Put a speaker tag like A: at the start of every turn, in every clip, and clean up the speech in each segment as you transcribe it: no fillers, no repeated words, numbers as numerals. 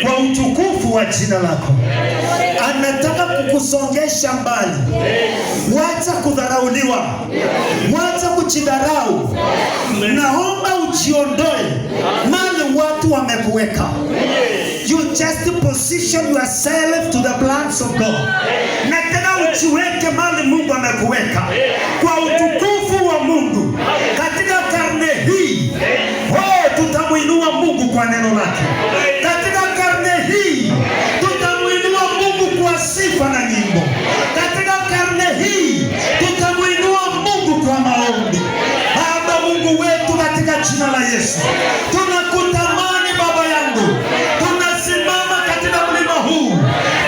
A: kwa utukufu wa jina lako. Anataka kukusongesha mbali. Wacha kudharauliwa, wacha kujidharau. Naomba ujiondoe mali watu wamekuweka. You just position yourself to the plans of God. Na tena ujiweke mali Mungu amekuweka kwa utukufu wa Mungu. Katika karne hii, tutamuinua Mungu kwa neno lake. Katika karne hii, tutamuinua Mungu kwa sifa na nyimbo. Katika karne hii, tutamuinua Mungu kwa maombi. Baba Mungu wetu, katika jina la Yesu, tunakutamani Baba yangu. Tunasimama katika mlima huu,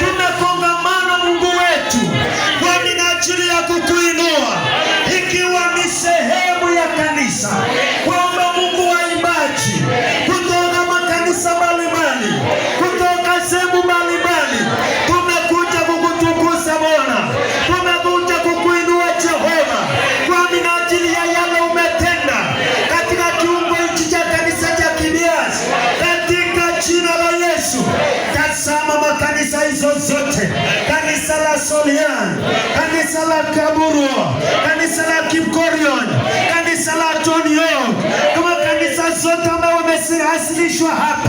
A: tunakongamana Mungu wetu kwa minajili ya kukuinua, ikiwa ni sehemu ya kanisa. Kwamba Mungu, waimbaji kutoka makanisa mbalimbali, kutoka sehemu mbalimbali, tumekuja kukutukuza Bwana, tumekuja kukuinua Jehova kwa minajili ya yale umetenda katika kiungo hiki cha kanisa cha Kibiasi, katika jina la Yesu. Tazama makanisa hizo zote, kanisa la Solian, kanisa la Kaburu, kanisa la Kipkorion, kanisa la Tonio, kama kanisa zote ambayo wamewasilishwa hapa.